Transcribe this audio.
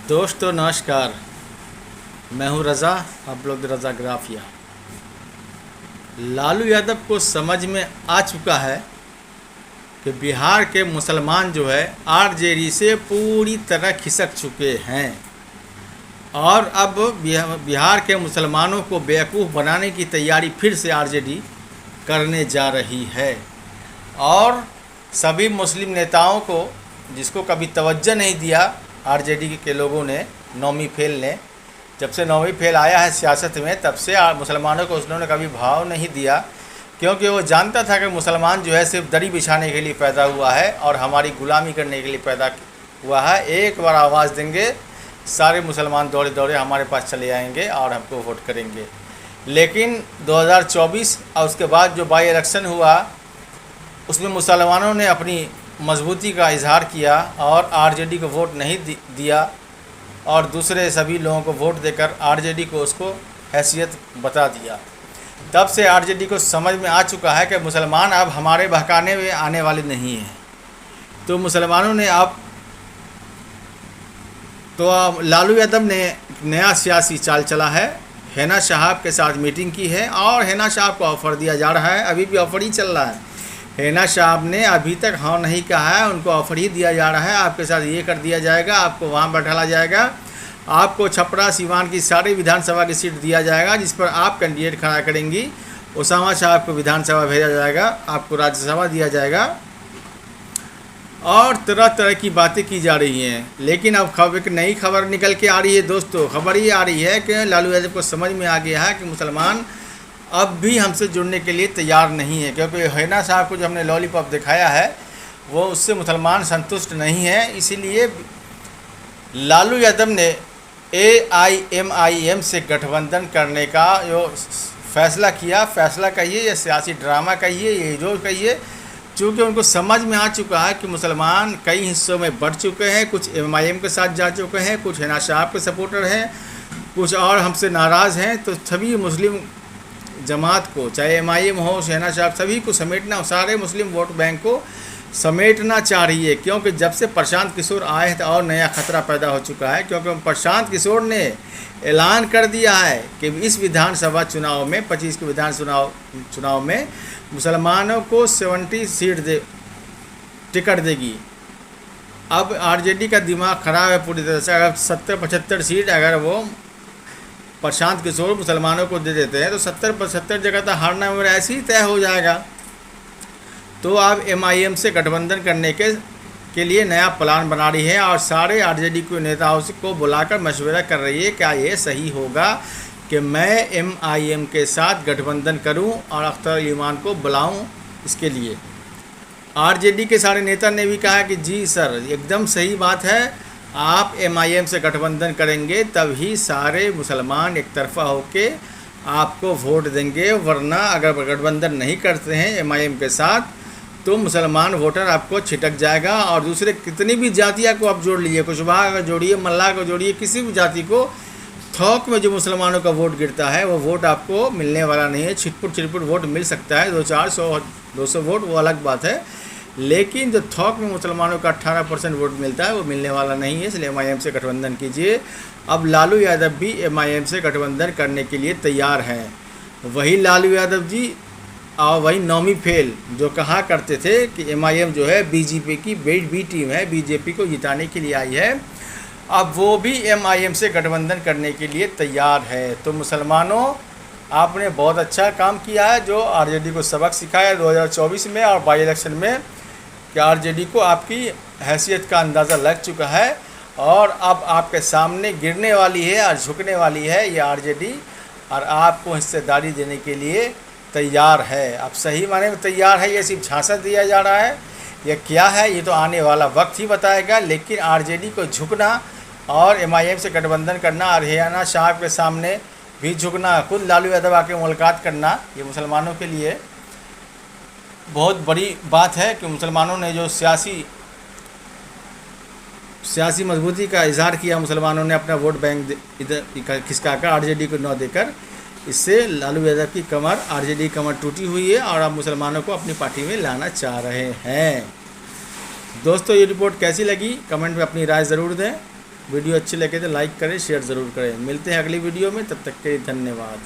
दोस्तों नमस्कार। मैं हूं रज़ा, आप लोग रज़ा ग्राफिया। लालू यादव को समझ में आ चुका है कि बिहार के मुसलमान जो है आरजेडी से पूरी तरह खिसक चुके हैं और अब बिहार के मुसलमानों को बेवकूफ़ बनाने की तैयारी फिर से आरजेडी करने जा रही है। और सभी मुस्लिम नेताओं को, जिसको कभी तवज्जो नहीं दिया आरजेडी के लोगों ने, नौमी फेल ने, जब से नौमी फेल आया है सियासत में तब से मुसलमानों को उन्होंने कभी भाव नहीं दिया, क्योंकि वो जानता था कि मुसलमान जो है सिर्फ दरी बिछाने के लिए पैदा हुआ है और हमारी गुलामी करने के लिए पैदा हुआ है। एक बार आवाज़ देंगे सारे मुसलमान दौड़े दौड़े हमारे पास चले आएंगे और हमको वोट करेंगे। लेकिन 2024 और उसके बाद जो बाई इलेक्शन हुआ उसमें मुसलमानों ने अपनी मजबूती का इजहार किया और आरजेडी को वोट नहीं दिया और दूसरे सभी लोगों को वोट देकर आरजेडी को उसको हैसियत बता दिया। तब से आरजेडी को समझ में आ चुका है कि मुसलमान अब हमारे बहकाने में आने वाले नहीं हैं। तो मुसलमानों ने लालू यादव ने नया सियासी चाल चला है। हिना साहब के साथ मीटिंग की है और हिना साहब को ऑफ़र दिया जा रहा है, अभी भी ऑफ़र ही चल रहा है। हिना साहब ने अभी तक हाँ नहीं कहा है, उनको ऑफ़र ही दिया जा रहा है, आपके साथ ये कर दिया जाएगा, आपको वहाँ बैठाला जाएगा, आपको छपरा सीवान की सारी विधानसभा की सीट दिया जाएगा जिस पर आप कैंडिडेट खड़ा करेंगी। उसामा साहब को विधानसभा भेजा जाएगा, आपको राज्यसभा दिया जाएगा और तरह तरह की बातें की जा रही हैं। लेकिन अब एक नई खबर निकल के आ रही है दोस्तों। खबर ये आ रही है कि लालू यादव को समझ में आ गया है कि मुसलमान अब भी हमसे जुड़ने के लिए तैयार नहीं है, क्योंकि हिना साहब को जो हमने लॉलीपॉप दिखाया है वो उससे मुसलमान संतुष्ट नहीं है। इसीलिए लालू यादव ने AIMIM से गठबंधन करने का जो फैसला किया, फैसला कहिए या सियासी ड्रामा कहिए, ये जो कहिए, चूँकि उनको समझ में आ चुका है कि मुसलमान कई हिस्सों में बढ़ चुके हैं, कुछ MIM के साथ जा चुके हैं, कुछ हिना साहब के सपोर्टर हैं, कुछ और हमसे नाराज़ हैं। तो सभी मुस्लिम जमात को, चाहे MIM हो, हिना साहब, सभी को समेटना, सारे मुस्लिम वोट बैंक को समेटना चाह रही है। क्योंकि जब से प्रशांत किशोर आए हैं तो और नया खतरा पैदा हो चुका है, क्योंकि प्रशांत किशोर ने ऐलान कर दिया है कि इस विधानसभा चुनाव में, 25 के चुनाव में मुसलमानों को 70 सीट टिकट देगी। अब आरजेडी का दिमाग ख़राब है पूरी तरह से। अगर 70-75 सीट अगर वो प्रशांत किशोर मुसलमानों को दे देते हैं तो 70-75 जगह तो हारना मेरा ऐसे ही तय हो जाएगा। तो अब MIM से गठबंधन करने के लिए नया प्लान बना रही है और सारे आरजेडी के नेताओं को बुलाकर मशवरा कर रही है, क्या ये सही होगा कि मैं MIM के साथ गठबंधन करूं और अख्तर अली इमाम को बुलाऊं। इसके लिए आरजेडी के सारे नेता ने भी कहा कि जी सर, एकदम सही बात है, आप MIM से गठबंधन करेंगे तभी सारे मुसलमान एक तरफा होके आपको वोट देंगे, वरना अगर गठबंधन नहीं करते हैं MIM के साथ तो मुसलमान वोटर आपको छिटक जाएगा। और दूसरे कितनी भी जातियाँ को आप जोड़ लीजिए, कुशवाहा को जोड़िए, मल्लाह को जोड़िए, किसी भी जाति को, थोक में जो मुसलमानों का वोट गिरता है वो वोट आपको मिलने वाला नहीं है। छिटपुट वोट मिल सकता है, 200 वोट, वो अलग बात है, लेकिन जो थोक में मुसलमानों का 18% वोट मिलता है वो मिलने वाला नहीं है। इसलिए MIM से गठबंधन कीजिए। अब लालू यादव भी MIM से गठबंधन करने के लिए तैयार हैं। वही लालू यादव जी और वही नौमी फेल जो कहा करते थे कि MIM जो है बीजेपी की बी टीम है, बीजेपी को जिताने के लिए आई है, अब वो भी MIM से गठबंधन करने के लिए तैयार है। तो मुसलमानों, आपने बहुत अच्छा काम किया है जो आरजेडी को सबक सिखाया 2024 में और बाई इलेक्शन में, कि आरजेडी को आपकी हैसियत का अंदाज़ा लग चुका है और अब आपके सामने गिरने वाली है और झुकने वाली है ये आरजेडी, और आपको हिस्सेदारी देने के लिए तैयार है। अब सही माने में तैयार है, ये सिर्फ झांसा दिया जा रहा है, यह क्या है ये तो आने वाला वक्त ही बताएगा। लेकिन आरजेडी को झुकना और MIM से गठबंधन करना और हिना साहब के सामने भी झुकना, खुद लालू यादव आके मुलाकात करना, ये मुसलमानों के लिए बहुत बड़ी बात है कि मुसलमानों ने जो सियासी मजबूती का इजहार किया, मुसलमानों ने अपना वोट बैंक इधर खिसकाकर आरजेडी को न देकर, इससे लालू यादव की कमर, आरजेडी कमर टूटी हुई है और अब मुसलमानों को अपनी पार्टी में लाना चाह रहे हैं। दोस्तों ये रिपोर्ट कैसी लगी कमेंट में अपनी राय ज़रूर दें। वीडियो अच्छी लगे तो लाइक करें, शेयर ज़रूर करें। मिलते हैं अगली वीडियो में, तब तक के लिए धन्यवाद।